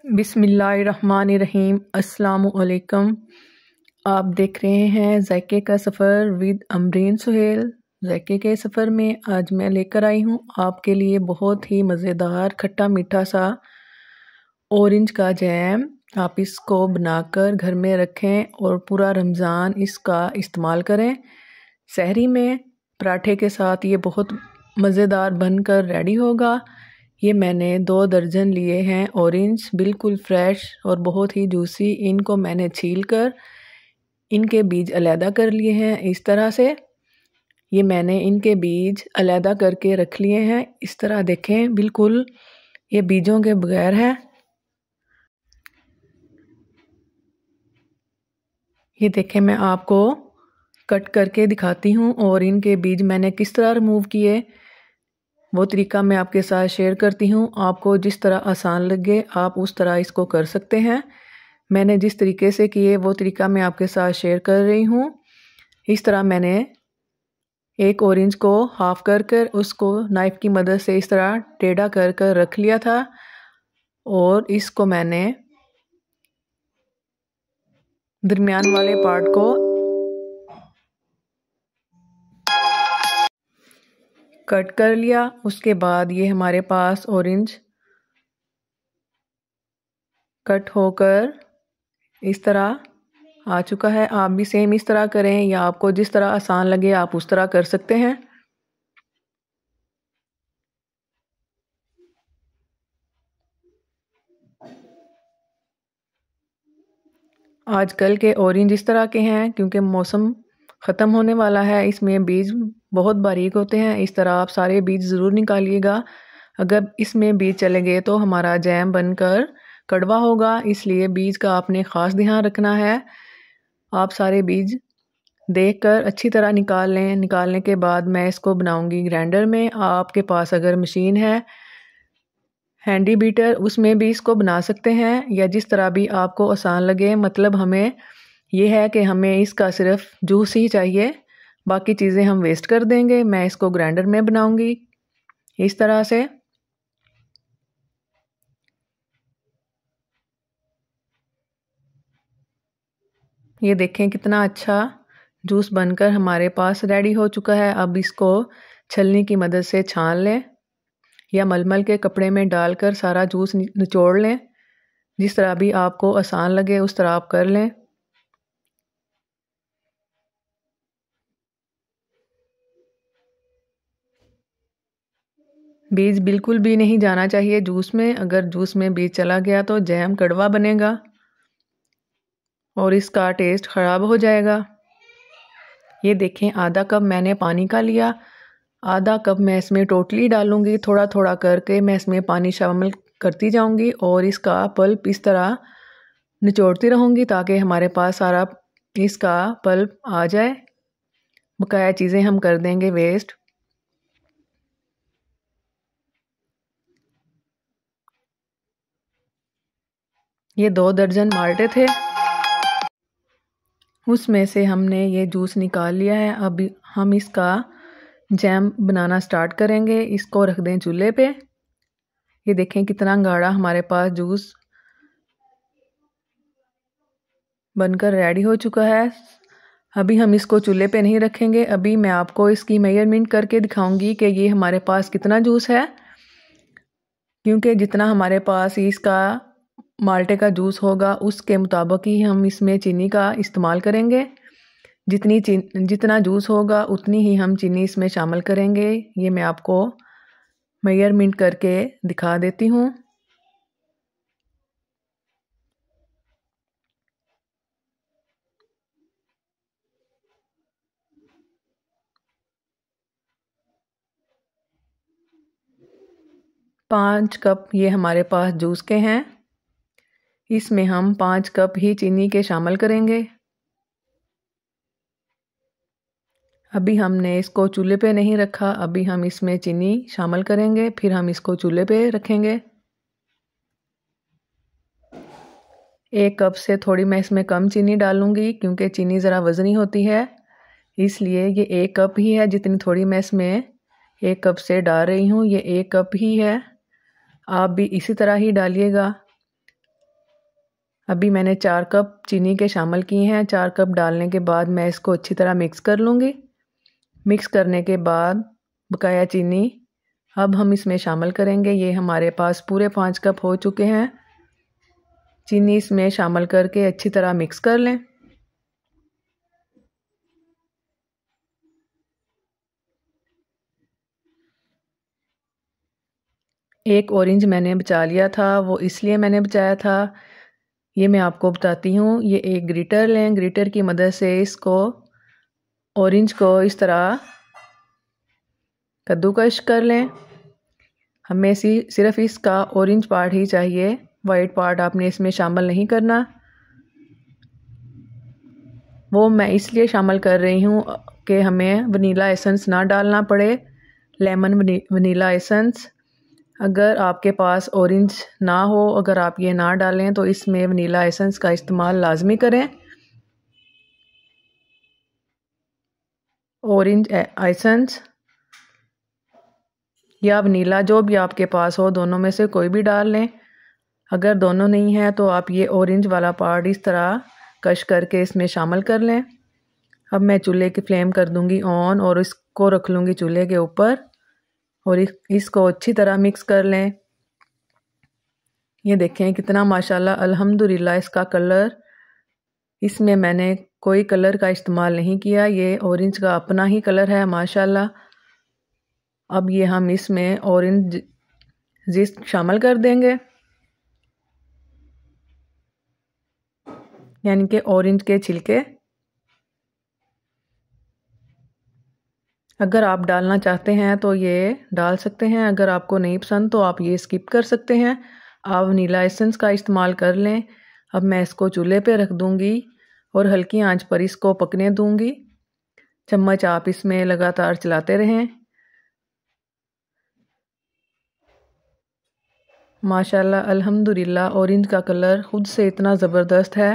बिस्मिल्लाहिर्रहमानिर्रहीम। अस्सलामुअलैकुम। आप देख रहे हैं ज़ायके का सफ़र विद अमरीन सुहेल। ज़ायके के सफ़र में आज मैं लेकर आई हूँ आपके लिए बहुत ही मज़ेदार खट्टा मीठा सा ऑरेंज का जैम। आप इसको बनाकर घर में रखें और पूरा रमज़ान इसका इस्तेमाल करें। सहरी में पराठे के साथ ये बहुत मज़ेदार बनकर रेडी होगा। ये मैंने 2 दर्जन लिए हैं ऑरेंज, बिल्कुल फ्रेश और बहुत ही जूसी। इनको मैंने छील कर इनके बीज अलहदा कर लिए हैं। इस तरह से ये मैंने इनके बीज अलहदा करके रख लिए हैं। इस तरह देखें, बिल्कुल ये बीजों के बगैर है। ये देखें, मैं आपको कट करके दिखाती हूँ और इनके बीज मैंने किस तरह रिमूव किए वो तरीका मैं आपके साथ शेयर करती हूँ। आपको जिस तरह आसान लगे आप उस तरह इसको कर सकते हैं। मैंने जिस तरीके से किए वो तरीका मैं आपके साथ शेयर कर रही हूँ। इस तरह मैंने एक ऑरेंज को हाफ कर कर उसको नाइफ़ की मदद से इस तरह टेढ़ा कर कर रख लिया था और इसको मैंने दरमियान वाले पार्ट को कट कर लिया। उसके बाद ये हमारे पास ऑरेंज कट होकर इस तरह आ चुका है। आप भी सेम इस तरह करें या आपको जिस तरह आसान लगे आप उस तरह कर सकते हैं। आजकल के ऑरेंज इस तरह के हैं क्योंकि मौसम ख़त्म होने वाला है। इसमें बीज बहुत बारीक होते हैं। इस तरह आप सारे बीज ज़रूर निकालिएगा। अगर इसमें बीज चले गए तो हमारा जैम बनकर कड़वा होगा, इसलिए बीज का आपने ख़ास ध्यान रखना है। आप सारे बीज देखकर अच्छी तरह निकाल लें। निकालने के बाद मैं इसको बनाऊंगी ग्राइंडर में। आपके पास अगर मशीन है हैंडी बीटर, उसमें भी इसको बना सकते हैं या जिस तरह भी आपको आसान लगे। मतलब हमें यह है कि हमें इसका सिर्फ जूस ही चाहिए, बाकी चीज़ें हम वेस्ट कर देंगे। मैं इसको ग्राइंडर में बनाऊंगी इस तरह से। ये देखें कितना अच्छा जूस बनकर हमारे पास रेडी हो चुका है। अब इसको छलनी की मदद से छान लें या मलमल के कपड़े में डालकर सारा जूस निचोड़ लें। जिस तरह भी आपको आसान लगे उस तरह आप कर लें। बीज बिल्कुल भी नहीं जाना चाहिए जूस में। अगर जूस में बीज चला गया तो जैम कड़वा बनेगा और इसका टेस्ट ख़राब हो जाएगा। ये देखें, आधा कप मैंने पानी का लिया, आधा कप मैं इसमें टोटली डालूंगी। थोड़ा थोड़ा करके मैं इसमें पानी शामिल करती जाऊंगी और इसका पल्प इस तरह निचोड़ती रहूंगी ताकि हमारे पास सारा इसका पल्प आ जाए। बकाया चीज़ें हम कर देंगे वेस्ट। ये 2 दर्जन माल्टे थे, उसमें से हमने ये जूस निकाल लिया है। अब हम इसका जैम बनाना स्टार्ट करेंगे। इसको रख दें चूल्हे पे। ये देखें कितना गाढ़ा हमारे पास जूस बनकर रेडी हो चुका है। अभी हम इसको चूल्हे पे नहीं रखेंगे। अभी मैं आपको इसकी मेजरमेंट करके दिखाऊंगी कि ये हमारे पास कितना जूस है, क्योंकि जितना हमारे पास इसका माल्टे का जूस होगा उसके मुताबिक ही हम इसमें चीनी का इस्तेमाल करेंगे। जितना जूस होगा उतनी ही हम चीनी इसमें शामिल करेंगे। ये मैं आपको मेजरमेंट करके दिखा देती हूँ। पाँच कप ये हमारे पास जूस के हैं। इसमें हम 5 कप ही चीनी के शामिल करेंगे। अभी हमने इसको चूल्हे पे नहीं रखा, अभी हम इसमें चीनी शामिल करेंगे, फिर हम इसको चूल्हे पे रखेंगे। 1 कप से थोड़ी मैं इसमें कम चीनी डालूंगी क्योंकि चीनी ज़रा वज़नी होती है, इसलिए ये 1 कप ही है। जितनी थोड़ी मैं इसमें 1 कप से डाल रही हूँ ये 1 कप ही है। आप भी इसी तरह ही डालिएगा। अभी मैंने 4 कप चीनी के शामिल किए हैं। 4 कप डालने के बाद मैं इसको अच्छी तरह मिक्स कर लूँगी। मिक्स करने के बाद बकाया चीनी अब हम इसमें शामिल करेंगे। ये हमारे पास पूरे 5 कप हो चुके हैं। चीनी इसमें शामिल करके अच्छी तरह मिक्स कर लें। एक ऑरेंज मैंने बचा लिया था, वो इसलिए मैंने बचाया था, ये मैं आपको बताती हूँ। ये एक ग्रेटर लें, ग्रेटर की मदद से इसको ऑरेंज को इस तरह कद्दूकश कर लें। हमें सिर्फ इसका ऑरेंज पार्ट ही चाहिए, वाइट पार्ट आपने इसमें शामिल नहीं करना। वो मैं इसलिए शामिल कर रही हूँ कि हमें वनीला एसेंस ना डालना पड़े, लेमन वनीला एसेंस। अगर आपके पास ऑरेंज ना हो, अगर आप ये ना डालें तो इसमें वनीला एसेंस का इस्तेमाल लाजमी करें। ऑरेंज एसेंस या वनीला जो भी आपके पास हो, दोनों में से कोई भी डाल लें। अगर दोनों नहीं है तो आप ये ऑरेंज वाला पार्ट इस तरह कश करके इसमें शामिल कर लें। अब मैं चूल्हे की फ्लेम कर दूंगी ऑन और इसको रख लूँगी चूल्हे के ऊपर और इसको अच्छी तरह मिक्स कर लें। ये देखें कितना माशाल्लाह अल्हम्दुलिल्लाह इसका कलर, इसमें मैंने कोई कलर का इस्तेमाल नहीं किया, ये ऑरेंज का अपना ही कलर है माशाल्लाह। अब ये हम इसमें ऑरेंज जिस्ट शामिल कर देंगे, यानी कि ऑरेंज के छिलके। अगर आप डालना चाहते हैं तो ये डाल सकते हैं, अगर आपको नहीं पसंद तो आप ये स्किप कर सकते हैं। आप वनीला एसेंस का इस्तेमाल कर लें। अब मैं इसको चूल्हे पे रख दूंगी और हल्की आंच पर इसको पकने दूंगी। चम्मच आप इसमें लगातार चलाते रहें। माशाल्लाह अल्हम्दुलिल्लाह ऑरेंज का कलर ख़ुद से इतना ज़बरदस्त है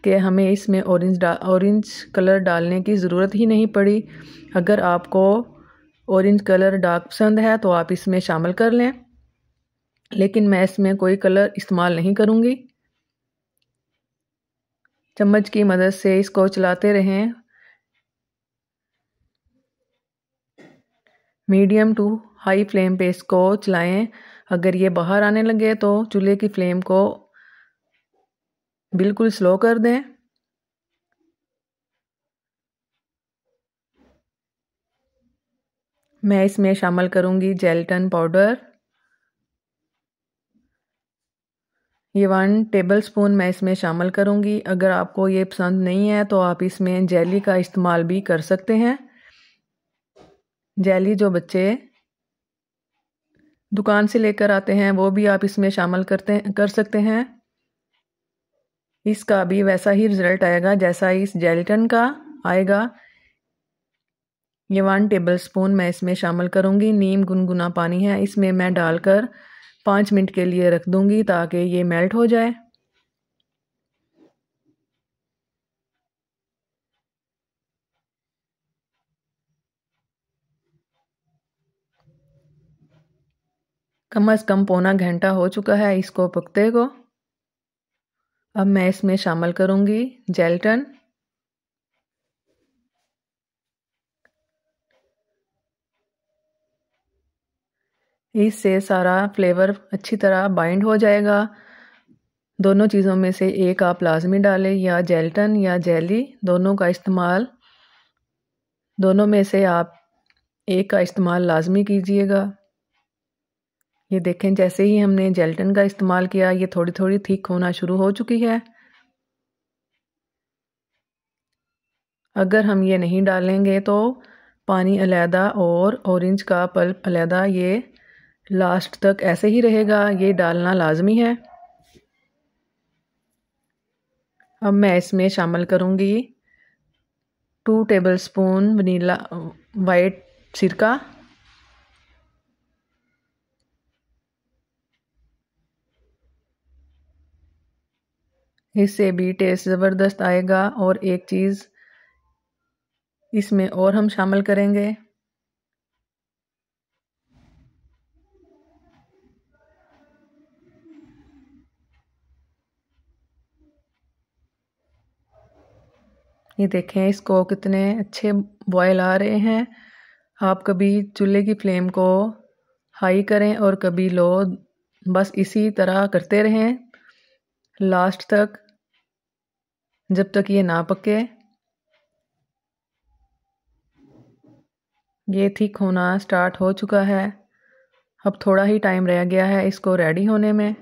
कि हमें इसमें ऑरेंज कलर डालने की ज़रूरत ही नहीं पड़ी। अगर आपको ऑरेंज कलर डार्क पसंद है तो आप इसमें शामिल कर लें, लेकिन मैं इसमें कोई कलर इस्तेमाल नहीं करूँगी। चम्मच की मदद से इसको चलाते रहें। मीडियम टू हाई फ्लेम पे इसको चलाएं। अगर ये बाहर आने लगे तो चूल्हे की फ्लेम को बिल्कुल स्लो कर दें। मैं इसमें शामिल करूँगी जेलेटिन पाउडर। ये 1 टेबलस्पून मैं इसमें शामिल करूँगी। अगर आपको ये पसंद नहीं है तो आप इसमें जेली का इस्तेमाल भी कर सकते हैं। जेली जो बच्चे दुकान से लेकर आते हैं वो भी आप इसमें शामिल कर सकते हैं। इसका भी वैसा ही रिज़ल्ट आएगा जैसा इस जेलेटिन का आएगा। ये 1 टेबलस्पून मैं इसमें शामिल करूँगी। नीम गुनगुना पानी है, इसमें मैं डालकर 5 मिनट के लिए रख दूँगी ताकि ये मेल्ट हो जाए। कम से कम पौना घंटा हो चुका है इसको पकते को। अब मैं इसमें शामिल करूँगी जेलेटिन। इससे सारा फ्लेवर अच्छी तरह बाइंड हो जाएगा। दोनों चीज़ों में से एक आप लाजमी डालें, या जेलेटिन या जेली, दोनों का इस्तेमाल, दोनों में से आप एक का इस्तेमाल लाजमी कीजिएगा। ये देखें जैसे ही हमने जेलेटिन का इस्तेमाल किया ये थोड़ी थोड़ी थिक होना शुरू हो चुकी है। अगर हम ये नहीं डालेंगे तो पानी अलहदा और ऑरेंज का पल्प अलहदा, ये लास्ट तक ऐसे ही रहेगा। ये डालना लाजमी है। अब मैं इसमें शामिल करूँगी 2 टेबलस्पून वनीला वाइट सिरका। इससे भी टेस्ट ज़बरदस्त आएगा। और एक चीज़ इसमें और हम शामिल करेंगे, ये देखें इसको कितने अच्छे बॉयल आ रहे हैं। आप कभी चूल्हे की फ्लेम को हाई करें और कभी लो, बस इसी तरह करते रहें लास्ट तक, जब तक ये ना पके। ये थिक होना स्टार्ट हो चुका है। अब थोड़ा ही टाइम रह गया है इसको रेडी होने में।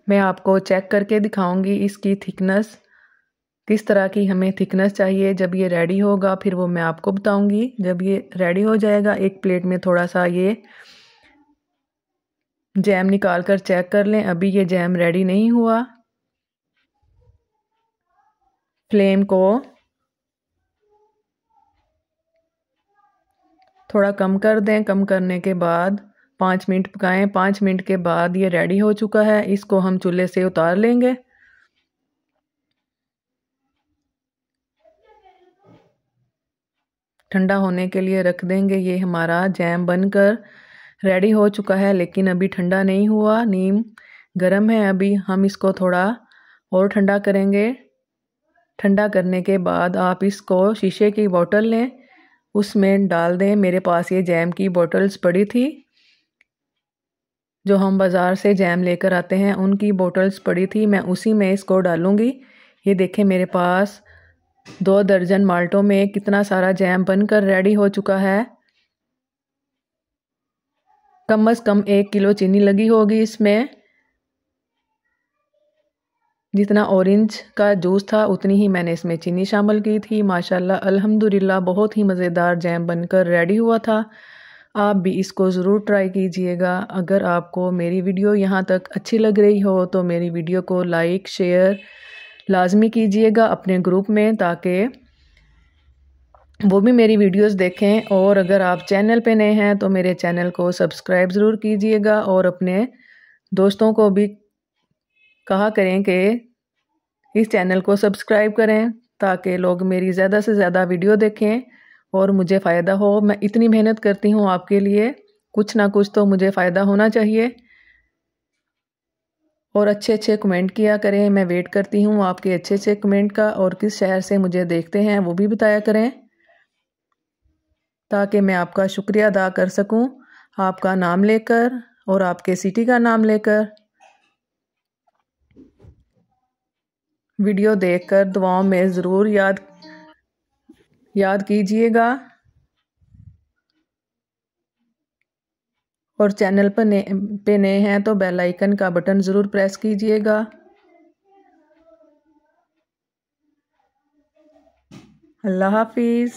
मैं आपको चेक करके दिखाऊंगी इसकी थिकनेस, किस तरह की हमें थिकनेस चाहिए। जब ये रेडी होगा फिर वो मैं आपको बताऊंगी। जब ये रेडी हो जाएगा, एक प्लेट में थोड़ा सा ये जैम निकाल कर चेक कर लें। अभी ये जैम रेडी नहीं हुआ। फ्लेम को थोड़ा कम कर दें। कम करने के बाद 5 मिनट पकाएं। 5 मिनट के बाद ये रेडी हो चुका है। इसको हम चूल्हे से उतार लेंगे। ठंडा होने के लिए रख देंगे। ये हमारा जैम बनकर रेडी हो चुका है, लेकिन अभी ठंडा नहीं हुआ, नीम गर्म है। अभी हम इसको थोड़ा और ठंडा करेंगे। ठंडा करने के बाद आप इसको शीशे की बोतल लें, उसमें डाल दें। मेरे पास ये जैम की बोतल्स पड़ी थी, जो हम बाज़ार से जैम लेकर आते हैं, उनकी बोतल्स पड़ी थी। मैं उसी में इसको डालूँगी। ये देखें मेरे पास 2 दर्जन माल्टों में कितना सारा जैम बनकर रेडी हो चुका है। कम से कम 1 किलो चीनी लगी होगी इसमें। जितना ऑरेंज का जूस था उतनी ही मैंने इसमें चीनी शामिल की थी। माशाल्लाह अल्हम्दुलिल्लाह बहुत ही मज़ेदार जैम बनकर रेडी हुआ था। आप भी इसको ज़रूर ट्राई कीजिएगा। अगर आपको मेरी वीडियो यहाँ तक अच्छी लग रही हो तो मेरी वीडियो को लाइक शेयर लाजमी कीजिएगा अपने ग्रुप में, ताकि वो भी मेरी वीडियोस देखें। और अगर आप चैनल पे नए हैं तो मेरे चैनल को सब्सक्राइब ज़रूर कीजिएगा और अपने दोस्तों को भी कहा करें कि इस चैनल को सब्सक्राइब करें, ताकि लोग मेरी ज़्यादा से ज़्यादा वीडियो देखें और मुझे फ़ायदा हो। मैं इतनी मेहनत करती हूँ आपके लिए, कुछ ना कुछ तो मुझे फ़ायदा होना चाहिए। और अच्छे अच्छे कमेंट किया करें। मैं वेट करती हूँ आपके अच्छे अच्छे कमेंट का। और किस शहर से मुझे देखते हैं वो भी बताया करें, ताकि मैं आपका शुक्रिया अदा कर सकूं, आपका नाम लेकर और आपके सिटी का नाम लेकर। वीडियो देखकर दुआओं में ज़रूर याद कीजिएगा। और चैनल पे नए हैं तो बेल आइकन का बटन ज़रूर प्रेस कीजिएगा। अल्लाह हाफिज़।